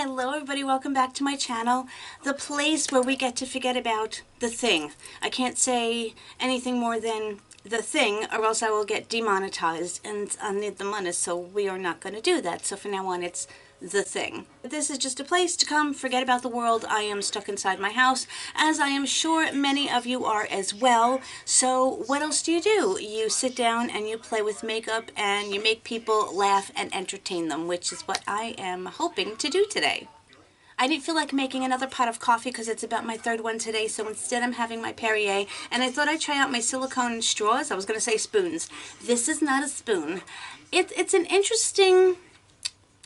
Hello everybody, welcome back to my channel, the place where we get to forget about the thing. I can't say anything more than the thing or else I will get demonetized and I need the money, so we are not going to do that. So from now on it's the thing. This is just a place to come forget about the world. I am stuck inside my house, as I am sure many of you are as well. So what else do? You sit down and you play with makeup and you make people laugh and entertain them, which is what I am hoping to do today. I didn't feel like making another pot of coffee because it's about my third one today, so instead I'm having my Perrier, and I thought I'd try out my silicone straws. I was going to say spoons. This is not a spoon. It's an interesting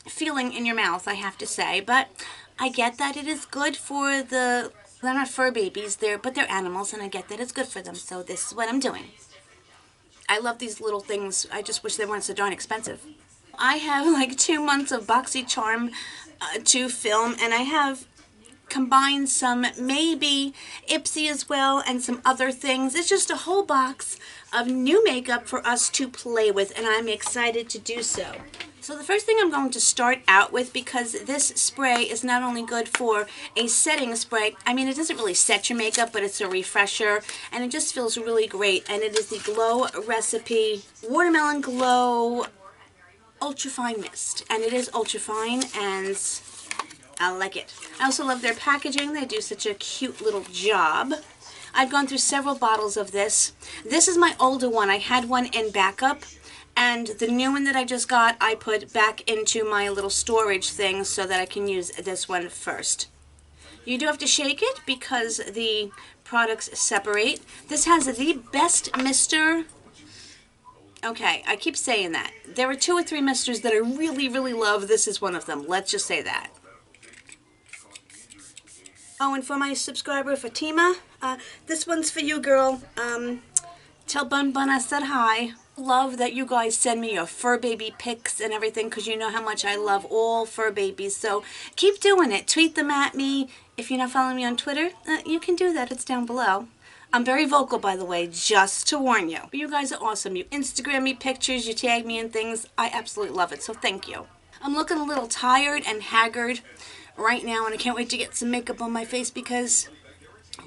feeling in your mouth, I have to say, but I get that it is good for they're not fur babies, but they're animals, and I get that it's good for them, so this is what I'm doing. I love these little things. I just wish they weren't so darn expensive. I have like 2 months of BoxyCharm to film, and I have combined some maybe Ipsy as well and some other things. It's just a whole box of new makeup for us to play with, and I'm excited to do so. So the first thing I'm going to start out with, because this spray is not only good for a setting spray, I mean it doesn't really set your makeup, but it's a refresher and it just feels really great, and it is the Glow Recipe Watermelon Glow Ultra Fine Mist, and it is ultra fine and I like it. I also love their packaging. They do such a cute little job. I've gone through several bottles of this. This is my older one. I had one in backup, and the new one that I just got I put back into my little storage thing so that I can use this one first. You do have to shake it because the products separate. This has the best mister. Okay, I keep saying that. There are 2 or 3 misters that I really, really love. This is one of them. Let's just say that. Oh, and for my subscriber Fatima, this one's for you, girl. Tell Bun Bun I said hi. Love that you guys send me your fur baby pics and everything, because you know how much I love all fur babies. So keep doing it. Tweet them at me. If you're not following me on Twitter, you can do that. It's down below. I'm very vocal, by the way, just to warn you. But you guys are awesome. You Instagram me pictures, you tag me in things. I absolutely love it, so thank you. I'm looking a little tired and haggard right now, and I can't wait to get some makeup on my face because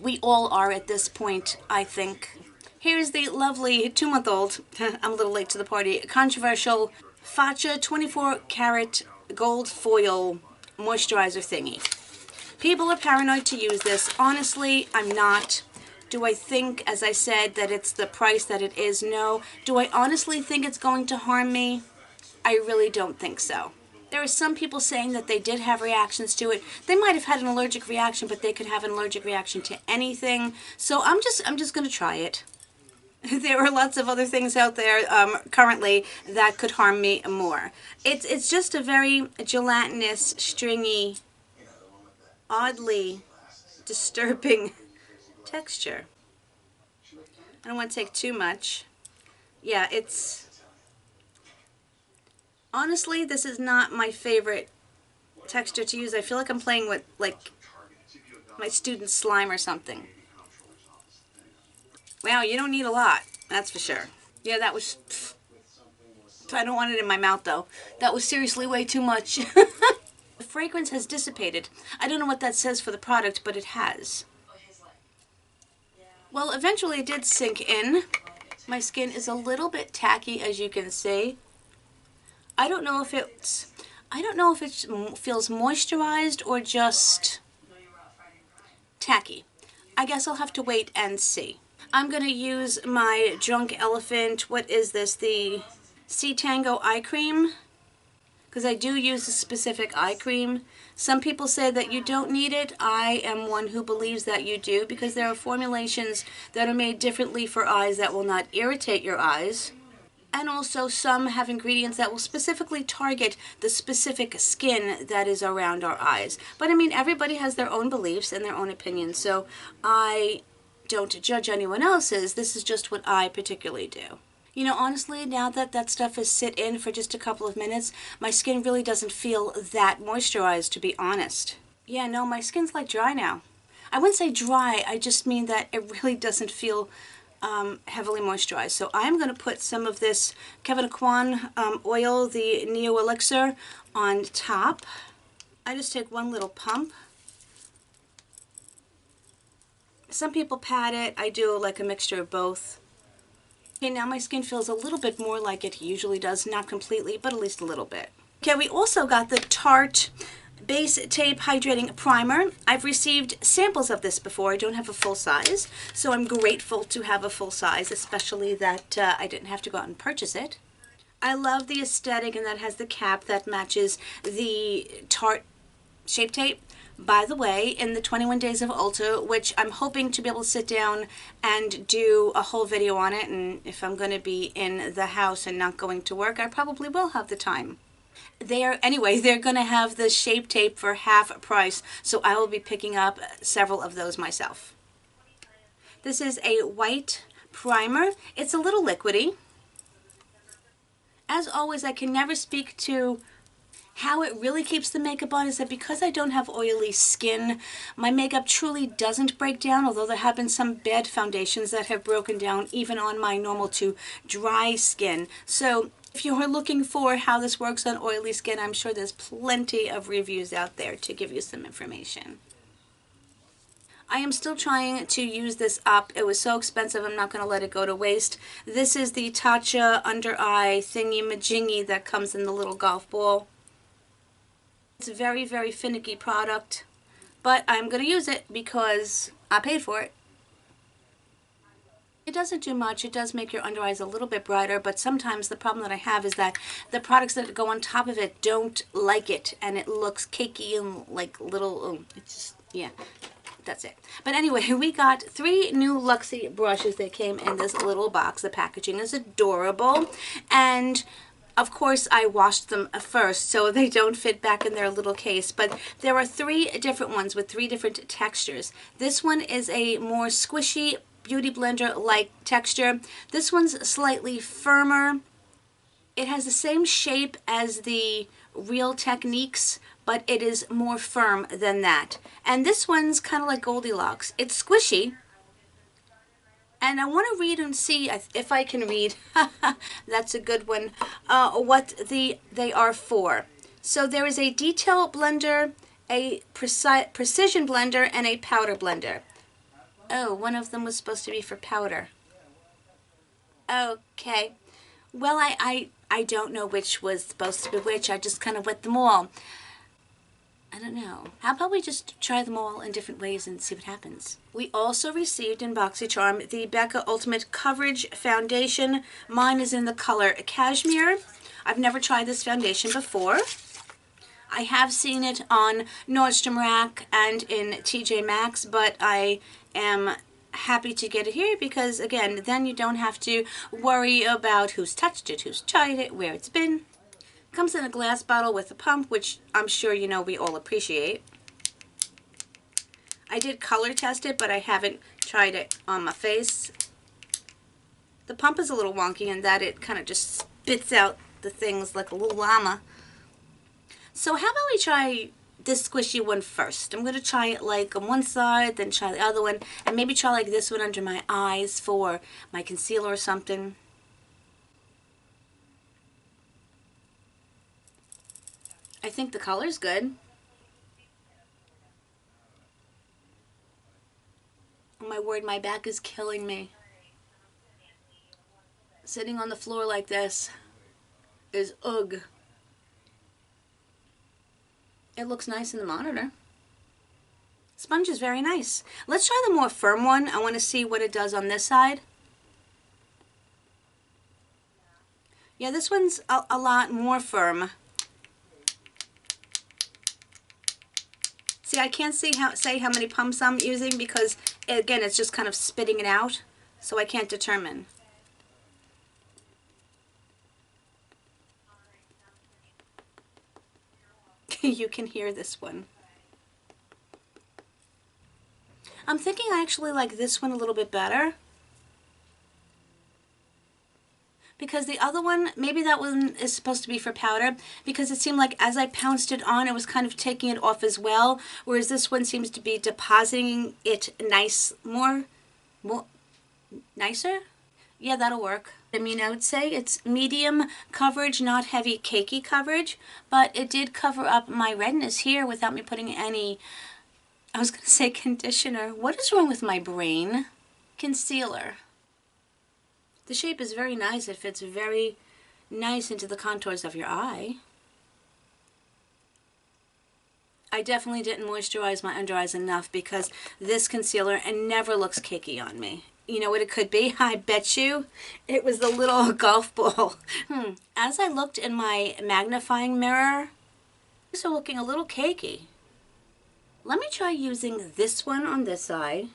we all are at this point, I think. Here's the lovely 2-month-old, I'm a little late to the party, controversial Faccia 24 karat gold foil moisturizer thingy. People are paranoid to use this. Honestly, I'm not. Do I think, as I said, that it's the price that it is? No. Do I honestly think it's going to harm me? I really don't think so. There are some people saying that they did have reactions to it. They might have had an allergic reaction, but they could have an allergic reaction to anything. So I'm just going to try it. There are lots of other things out there currently that could harm me more. It's just a very gelatinous, stringy, oddly disturbing texture. I don't want to take too much. Yeah, honestly, this is not my favorite texture to use. I feel like I'm playing with, like, my student slime or something. Wow, you don't need a lot, that's for sure. Yeah, that was... I don't want it in my mouth, though. That was seriously way too much. The fragrance has dissipated. I don't know what that says for the product, but it has. Well, eventually it did sink in. My skin is a little bit tacky, as you can see. I don't know if it feels moisturized or just tacky. I guess I'll have to wait and see. I'm going to use my Drunk Elephant, what is this, the C-Tango eye cream, because I do use a specific eye cream. Some people say that you don't need it. I am one who believes that you do, because there are formulations that are made differently for eyes that will not irritate your eyes. And also some have ingredients that will specifically target the specific skin that is around our eyes. But I mean, everybody has their own beliefs and their own opinions, so I don't judge anyone else's. This is just what I particularly do. You know, honestly, now that that stuff has sit in for just a couple of minutes, my skin really doesn't feel that moisturized, to be honest. Yeah, no, my skin's like dry now. I wouldn't say dry, I just mean that it really doesn't feel heavily moisturized. So I'm going to put some of this Aucoin oil, the Neo Elixer, on top. I just take one little pump. Some people pat it. I do like a mixture of both. Okay, now my skin feels a little bit more like it usually does. Not completely, but at least a little bit. Okay, we also got the Tarte Base Tape Hydrating Primer. I've received samples of this before. I don't have a full size, so I'm grateful to have a full size, especially that I didn't have to go out and purchase it. I love the aesthetic, and that has the cap that matches the Tarte Shape Tape. By the way, in the 21 Days of Ulta, which I'm hoping to be able to sit down and do a whole video on it, and if I'm going to be in the house and not going to work, I probably will have the time. They're going to have the Shape Tape for half price, so I will be picking up several of those myself. This is a white primer. It's a little liquidy. As always, I can never speak to how it really keeps the makeup on. Is that because I don't have oily skin, my makeup truly doesn't break down, although there have been some bad foundations that have broken down even on my normal to dry skin. So if you're looking for how this works on oily skin, I'm sure there's plenty of reviews out there to give you some information. I am still trying to use this up. It was so expensive, I'm not going to let it go to waste. This is the Tatcha Under Eye Thingy-Majingy that comes in the little golf ball. It's a very, very finicky product, but I'm going to use it because I paid for it. It doesn't do much. It does make your under eyes a little bit brighter, but sometimes the problem that I have is that the products that go on top of it don't like it, and it looks cakey and like little, it's just, yeah, that's it. But anyway, we got 3 new Luxie brushes that came in this little box. The packaging is adorable, and of course, I washed them first so they don't fit back in their little case, but there are 3 different ones with 3 different textures. This one is a more squishy beauty blender-like texture. This one's slightly firmer. It has the same shape as the Real Techniques, but it is more firm than that. And this one's kind of like Goldilocks. It's squishy. And I want to read and see if I can read, that's a good one, what they are for. So there is a detail blender, a precision blender, and a powder blender. Oh, one of them was supposed to be for powder. Okay. Well, I don't know which was supposed to be which. I just kind of wet them all. I don't know. How about we just try them all in different ways and see what happens? We also received in BoxyCharm the Becca Ultimate Coverage Foundation. Mine is in the color Cashmere. I've never tried this foundation before. I have seen it on Nordstrom Rack and in TJ Maxx, but I am happy to get it here because, again, then you don't have to worry about who's touched it, who's tried it, where it's been. Comes in a glass bottle with a pump, which I'm sure you know we all appreciate. I did color test it, but I haven't tried it on my face. The pump is a little wonky in that it kind of just spits out the things like a little llama. So how about we try this squishy one first? I'm going to try it like on one side, then try the other one, and maybe try like this one under my eyes for my concealer or something. I think the color's good. Oh my word, my back is killing me. Sitting on the floor like this is ugh. It looks nice in the monitor. Sponge is very nice. Let's try the more firm one. I want to see what it does on this side. Yeah, this one's a lot more firm. See, I can't say how many pumps I'm using because, again, it's just kind of spitting it out, so I can't determine. You can hear this one. I'm thinking I actually like this one a little bit better. Because the other one, maybe that one is supposed to be for powder, because it seemed like as I pounced it on, it was kind of taking it off as well, whereas this one seems to be depositing it nicer? Yeah, that'll work. I mean, I would say it's medium coverage, not heavy cakey coverage, but it did cover up my redness here without me putting any, I was going to say conditioner. What is wrong with my brain? Concealer. The shape is very nice. It fits very nice into the contours of your eye. I definitely didn't moisturize my under eyes enough because this concealer never looks cakey on me. You know what it could be? I bet you it was the little golf ball. As I looked in my magnifying mirror, these are looking a little cakey. Let me try using this one on this eye.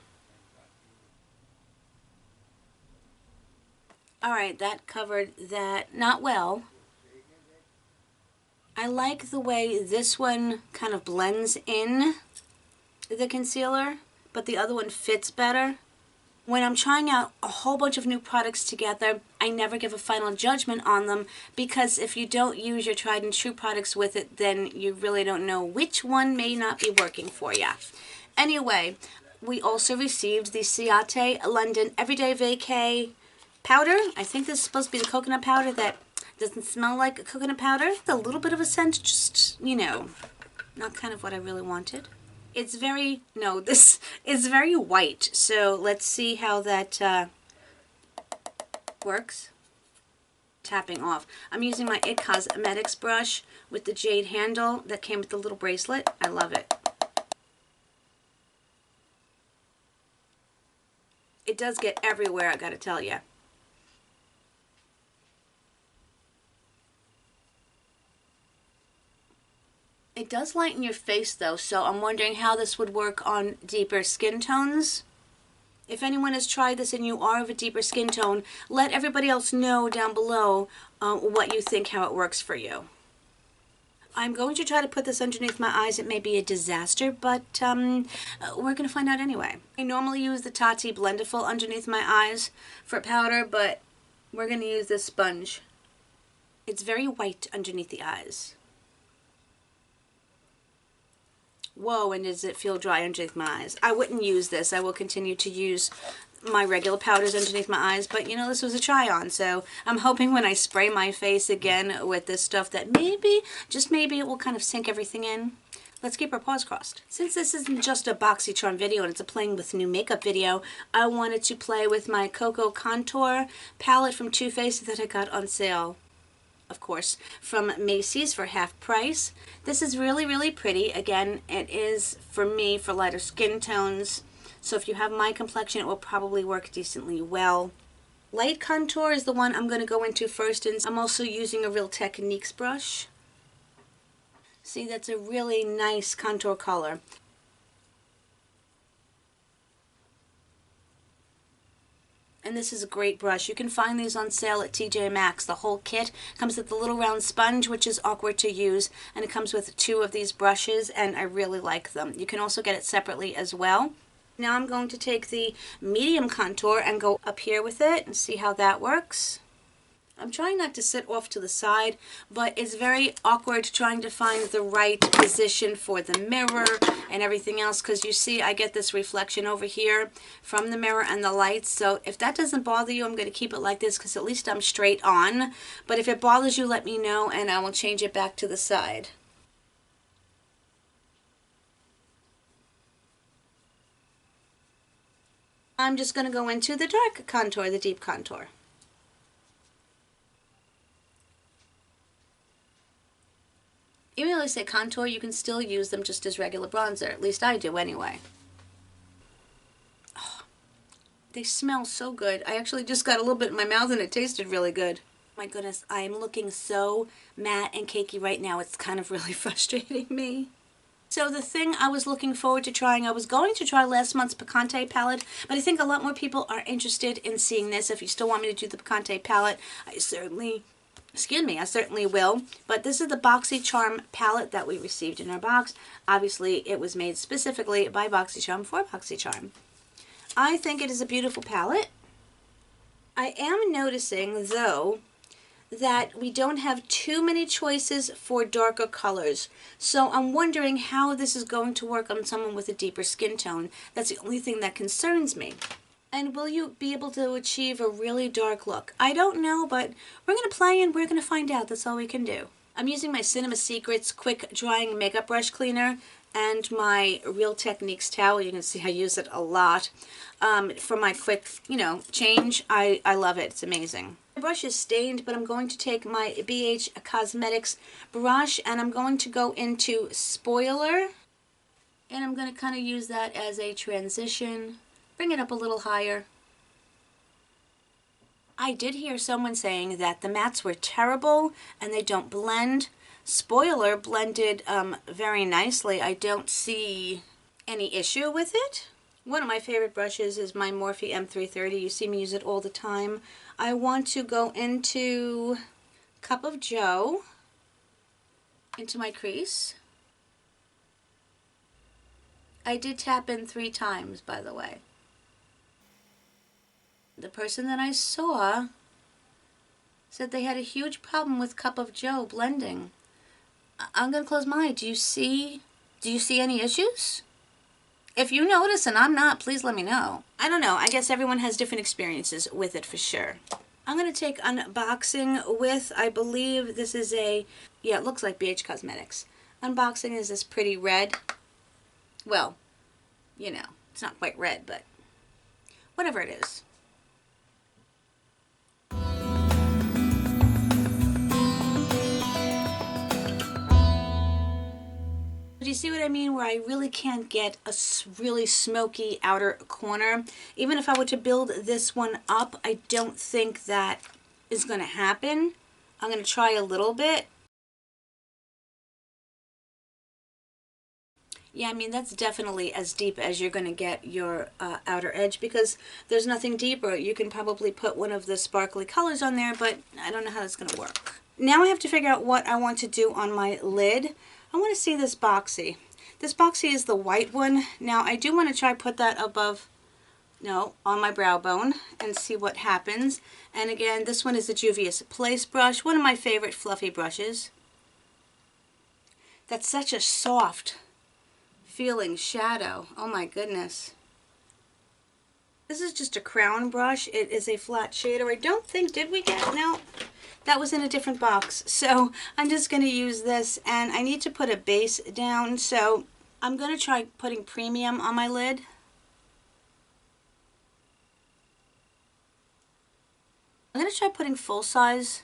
Alright, that covered that not well. I like the way this one kind of blends in the concealer, but the other one fits better. When I'm trying out a whole bunch of new products together, I never give a final judgment on them because if you don't use your tried and true products with it, then you really don't know which one may not be working for you. Anyway, we also received the Ciate London Everyday Vacay powder. I think this is supposed to be the coconut powder that doesn't smell like a coconut powder. It's a little bit of a scent, just, you know, not kind of what I really wanted. It's very, no, this is very white, so let's see how that works. Tapping off. I'm using my IT Cosmetics brush with the jade handle that came with the little bracelet. I love it. It does get everywhere, I gotta tell you. It does lighten your face though, so I'm wondering how this would work on deeper skin tones. If anyone has tried this and you are of a deeper skin tone, let everybody else know down below what you think, how it works for you. I'm going to try to put this underneath my eyes. It may be a disaster, but we're going to find out anyway. I normally use the Tarte Blendiful underneath my eyes for powder, but we're going to use this sponge. It's very white underneath the eyes. Whoa, and does it feel dry underneath my eyes? I wouldn't use this. I will continue to use my regular powders underneath my eyes, but you know, this was a try on, so I'm hoping when I spray my face again with this stuff that maybe, just maybe, it will kind of sink everything in. Let's keep our paws crossed. Since this isn't just a BoxyCharm video and it's a playing with new makeup video, I wanted to play with my Cocoa Contour palette from Too Faced that I got on sale, of course, from Macy's for half price. This is really, really pretty. Again, it is, for me, for lighter skin tones. So if you have my complexion, it will probably work decently well. Light contour is the one I'm going to go into first, and I'm also using a Real Techniques brush. See, that's a really nice contour color. And this is a great brush. You can find these on sale at TJ Maxx. The whole kit comes with the little round sponge, which is awkward to use, and it comes with 2 of these brushes, and I really like them. You can also get it separately as well. Now I'm going to take the medium contour and go up here with it and see how that works. I'm trying not to sit off to the side, but it's very awkward trying to find the right position for the mirror and everything else, because you see I get this reflection over here from the mirror and the lights. So if that doesn't bother you, I'm going to keep it like this because at least I'm straight on. But if it bothers you, let me know and I will change it back to the side. I'm just going to go into the dark contour, the deep contour. Even though they say contour, you can still use them just as regular bronzer. At least I do anyway. Oh, they smell so good. I actually just got a little bit in my mouth and it tasted really good. My goodness, I am looking so matte and cakey right now. It's kind of really frustrating me. So the thing I was looking forward to trying, I was going to try last month's Picante palette, but I think a lot more people are interested in seeing this. If you still want me to do the Picante palette, I certainly will. But this is the BoxyCharm palette that we received in our box. Obviously, it was made specifically by BoxyCharm for BoxyCharm. I think it is a beautiful palette. I am noticing, though, that we don't have too many choices for darker colors. So I'm wondering how this is going to work on someone with a deeper skin tone. That's the only thing that concerns me. And will you be able to achieve a really dark look? I don't know, but we're going to play and we're going to find out. That's all we can do. I'm using my Cinema Secrets Quick Drying Makeup Brush Cleaner and my Real Techniques towel. You can see I use it a lot for my quick, change. I love it. It's amazing. My brush is stained, but I'm going to take my BH Cosmetics brush and I'm going to go into Spoiler. And I'm going to kind of use that as a transition. Bring it up a little higher. I did hear someone saying that the mattes were terrible and they don't blend. Spoiler blended very nicely. I don't see any issue with it. One of my favorite brushes is my Morphe M330. You see me use it all the time. I want to go into Cup of Joe, into my crease. I did tap in 3 times, by the way. The person that I saw said they had a huge problem with Cup of Joe blending. I'm going to close my eye. Do you see any issues? If you notice and I'm not, please let me know. I don't know. I guess everyone has different experiences with it for sure. I'm going to take Unboxing with, I believe this is it looks like BH Cosmetics. Unboxing is this pretty red. Well, it's not quite red, but whatever it is. Do you see what I mean? Where I really can't get a really smoky outer corner. Even if I were to build this one up, I don't think that is going to happen. I'm going to try a little bit. Yeah, I mean, that's definitely as deep as you're going to get your outer edge because there's nothing deeper. You can probably put one of the sparkly colors on there, but I don't know how that's going to work. Now I have to figure out what I want to do on my lid. I want to see this boxy. This boxy is the white one. Now I do want to try put that on my brow bone and see what happens. And again, this one is the Juvia Place brush, one of my favorite fluffy brushes. That's such a soft feeling shadow. Oh my goodness. This is just a crown brush. It is a flat shader. I don't think, no. That was in a different box, so I'm just going to use this, and I need to put a base down, so I'm going to try putting premium on my lid. I'm going to try putting full size.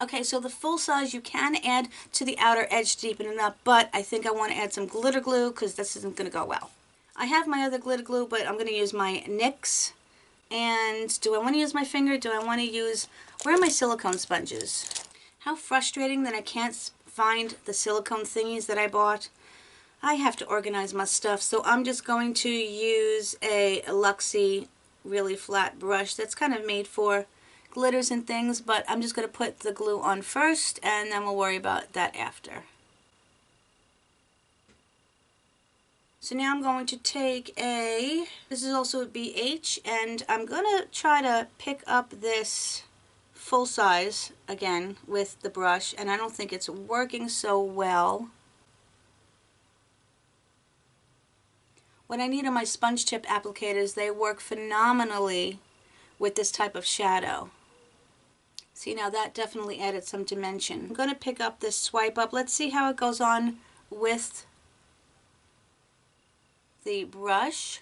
Okay, so the full size you can add to the outer edge to deepen it up, but I think I want to add some glitter glue because this isn't going to go well. I have my other glitter glue, but I'm going to use my NYX. And do I want to use my finger? Do I want to use... Where are my silicone sponges? How frustrating that I can't find the silicone thingies that I bought. I have to organize my stuff, so I'm just going to use a Luxie really flat brush that's kind of made for glitters and things, but I'm just going to put the glue on first, and then we'll worry about that after. So now I'm going to take this is also a BH, and I'm going to try to pick up this full size again with the brush, and I don't think it's working so well. What I need are my sponge tip applicators. They work phenomenally with this type of shadow. See, now that definitely added some dimension. I'm going to pick up this Swipe Up. Let's see how it goes on with the brush.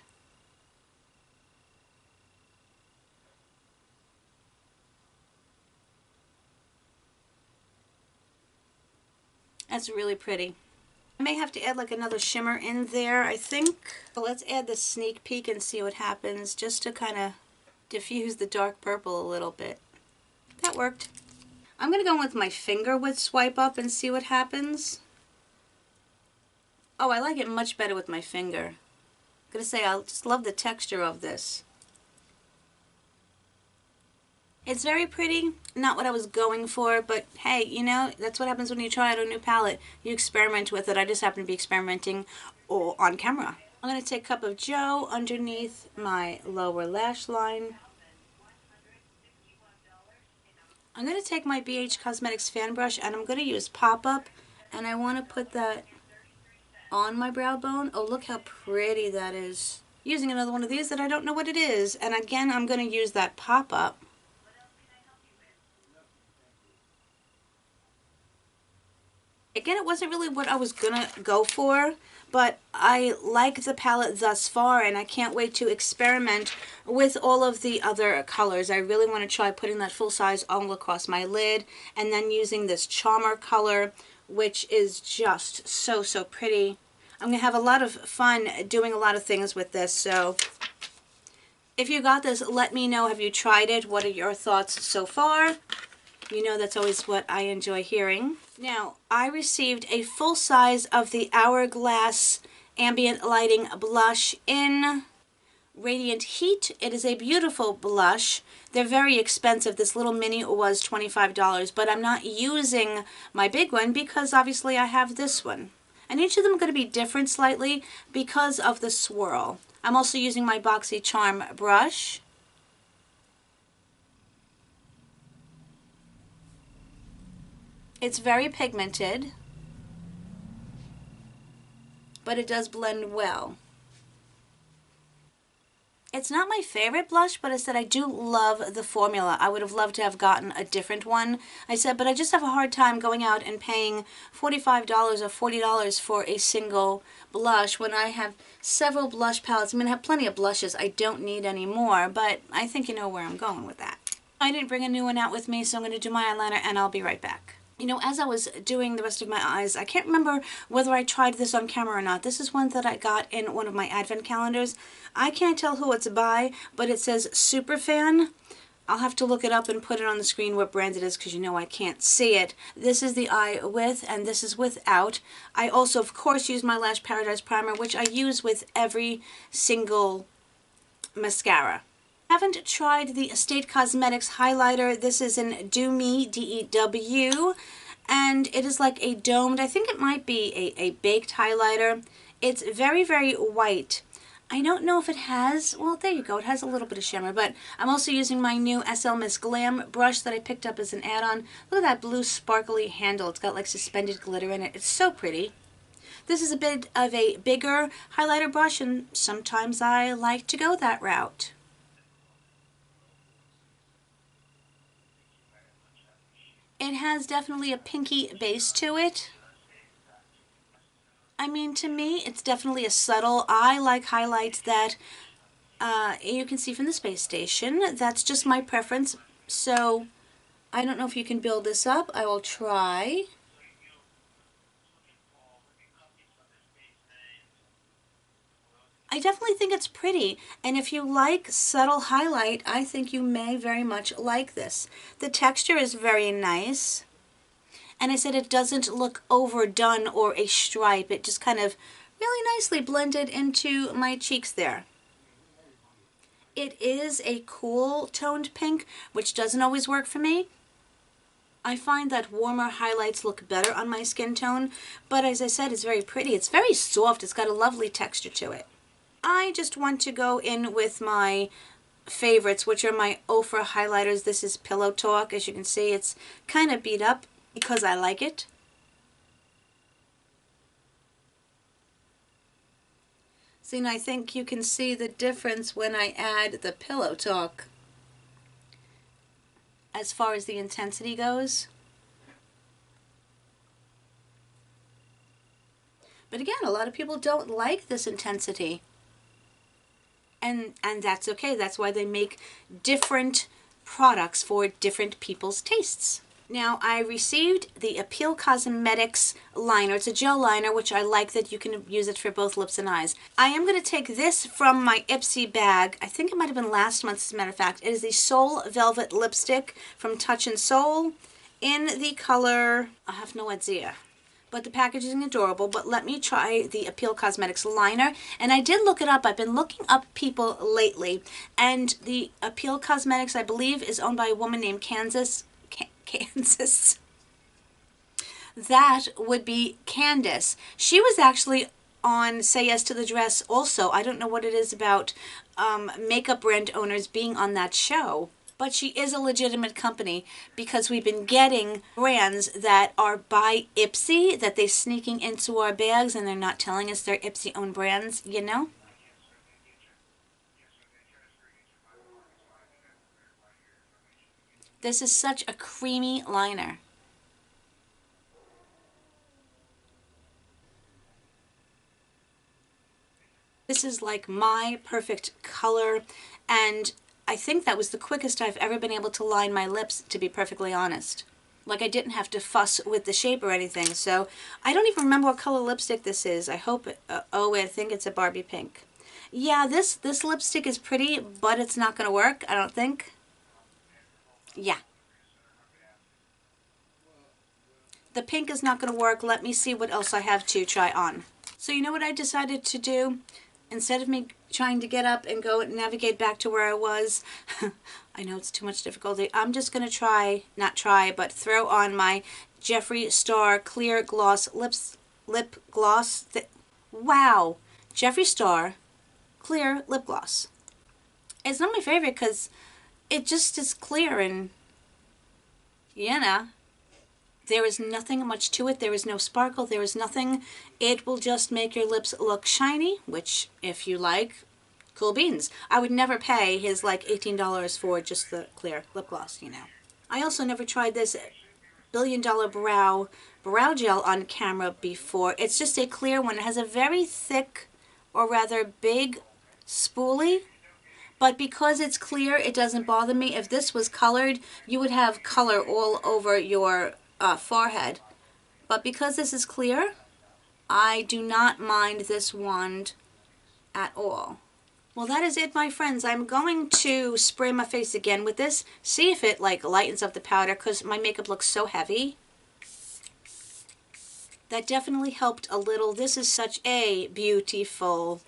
That's really pretty. I may have to add like another shimmer in there, I think. So let's add the sneak peek and see what happens, just to kind of diffuse the dark purple a little bit. That worked. I'm going to go with my finger with Swipe Up and see what happens. Oh, I like it much better with my finger. I'm going to say I just love the texture of this. It's very pretty, not what I was going for, but hey, you know, that's what happens when you try out a new palette. You experiment with it. I just happen to be experimenting on camera. I'm going to take Cup of Joe underneath my lower lash line. I'm going to take my BH Cosmetics fan brush and I'm going to use Pop Up, and I want to put that on my brow bone. Oh, look how pretty that is. using another one of these that I don't know what it is. And again, I'm going to use that pop-up. Again, it wasn't really what I was going to go for, but I like the palette thus far, and I can't wait to experiment with all of the other colors. I really want to try putting that full-size all across my lid, and then using this Charmer color, which is just so, so pretty. I'm going to have a lot of fun doing a lot of things with this, so if you got this, let me know. Have you tried it? What are your thoughts so far? You know that's always what I enjoy hearing. Now, I received a full size of the Hourglass Ambient Lighting Blush in Radiant Heat. It is a beautiful blush. They're very expensive. This little mini was $25, but I'm not using my big one because obviously I have this one. And each of them are going to be different slightly because of the swirl. I'm also using my BoxyCharm brush. It's very pigmented, but it does blend well. It's not my favorite blush, but I said I do love the formula. I would have loved to have gotten a different one. I said, but I just have a hard time going out and paying $45 or $40 for a single blush when I have several blush palettes. I mean, I have plenty of blushes. I don't need any more, but I think you know where I'm going with that. I didn't bring a new one out with me, so I'm going to do my eyeliner, and I'll be right back. You know, as I was doing the rest of my eyes, I can't remember whether I tried this on camera or not. This is one that I got in one of my advent calendars. I can't tell who it's by, but it says Superfan. I'll have to look it up and put it on the screen what brand it is because you know I can't see it. This is the eye with, and this is without. I also, of course, use my Lash Paradise Primer, which I use with every single mascara. Haven't tried the Estate Cosmetics highlighter. This is in Do Me, D-E-W, and it is like a domed, I think it might be a baked highlighter. It's very, very white. I don't know if it has, well, there you go, it has a little bit of shimmer, but I'm also using my new slmiss Glam brush that I picked up as an add-on. Look at that blue sparkly handle. It's got like suspended glitter in it. It's so pretty. This is a bit of a bigger highlighter brush, and sometimes I like to go that route. It has definitely a pinky base to it. I mean, to me, it's definitely a subtle. I like highlights that you can see from the space station. That's just my preference. So, I don't know if you can build this up. I will try. I definitely think it's pretty, and if you like subtle highlight, I think you may very much like this. The texture is very nice, and I said it doesn't look overdone or a stripe. It just kind of really nicely blended into my cheeks there. It is a cool toned pink, which doesn't always work for me. I find that warmer highlights look better on my skin tone, but as I said, it's very pretty. It's very soft. It's got a lovely texture to it. I just want to go in with my favorites, which are my Ofra highlighters. This is Pillow Talk. As you can see, it's kind of beat up because I like it. See, and I think you can see the difference when I add the Pillow Talk as far as the intensity goes. But again, a lot of people don't like this intensity. And that's okay. That's why they make different products for different people's tastes. Now, I received the Appeal Cosmetics liner. It's a gel liner, which I like that you can use it for both lips and eyes. I am going to take this from my Ipsy bag. I think it might have been last month, as a matter of fact. It is the Soul Velvet Lipstick from Touch and Soul in the color, I have no idea. But the packaging is adorable. But let me try the Appeal Cosmetics liner. And I did look it up. I've been looking up people lately. And the Appeal Cosmetics, I believe, is owned by a woman named Kansas. That would be Candace. She was actually on Say Yes to the Dress also. I don't know what it is about makeup brand owners being on that show. But she is a legitimate company because we've been getting brands that are by Ipsy, that they're sneaking into our bags and they're not telling us they're Ipsy-owned brands, you know? This is such a creamy liner. This is like my perfect color, and I think that was the quickest I've ever been able to line my lips, to be perfectly honest. Like, I didn't have to fuss with the shape or anything, so I don't even remember what color lipstick this is. I hope it, oh, I think it's a Barbie pink. Yeah, this lipstick is pretty, but it's not going to work, I don't think. Yeah. The pink is not going to work. Let me see what else I have to try on. So you know what I decided to do? Instead of me trying to get up and go and navigate back to where I was, I know it's too much difficulty. I'm just going to try, not try, but throw on my Jeffree Star Clear Gloss Lip Gloss. Wow! Jeffree Star Clear Lip Gloss. It's not my favorite because it just is clear and, you know, there is nothing much to it. There is no sparkle. There is nothing. It will just make your lips look shiny, which, if you like, cool beans. I would never pay his like $18 for just the clear lip gloss, you know. I also never tried this $1 Billion Brow Gel on camera before. It's just a clear one. It has a very thick, or rather big, spoolie. But because it's clear, it doesn't bother me. If this was colored, you would have color all over your forehead. But because this is clear, I do not mind this wand at all. Well, that is it, my friends. I'm going to spray my face again with this. See if it like lightens up the powder, because my makeup looks so heavy. That definitely helped a little. This is such a beautiful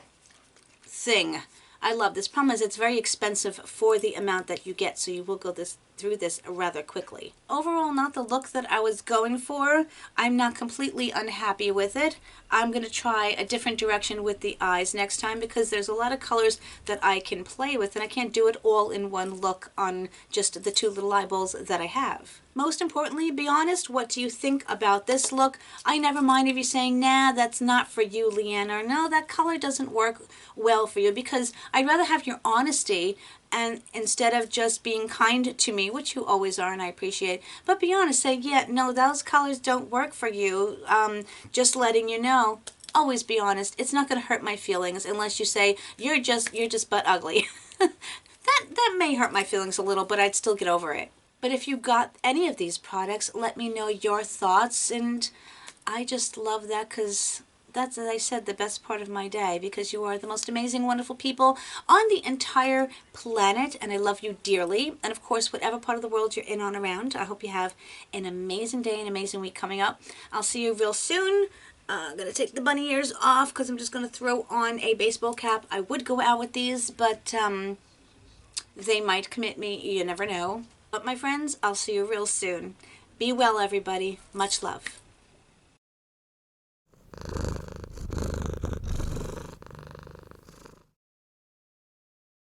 thing. I love this. Problem is it's very expensive for the amount that you get, so you will go through this rather quickly. Overall, not the look that I was going for. I'm not completely unhappy with it. I'm going to try a different direction with the eyes next time, because there's a lot of colors that I can play with, and I can't do it all in one look on just the two little eyeballs that I have. Most importantly, be honest, what do you think about this look? I never mind if you're saying, nah, that's not for you, Leanna, or no, that color doesn't work well for you, because I'd rather have your honesty, and instead of just being kind to me, which you always are and I appreciate, but be honest, say, yeah, no, those colors don't work for you, just letting you know. Always be honest. It's not going to hurt my feelings unless you say, you're just butt ugly. that may hurt my feelings a little, but I'd still get over it. But if you got any of these products, let me know your thoughts, and I just love that, because that's, as I said, the best part of my day, because you are the most amazing, wonderful people on the entire planet, and I love you dearly. And of course, whatever part of the world you're in on around, I hope you have an amazing day, an amazing week coming up. I'll see you real soon. I'm going to take the bunny ears off because I'm just going to throw on a baseball cap. I would go out with these, but they might commit me. You never know. But my friends, I'll see you real soon. Be well, everybody. Much love.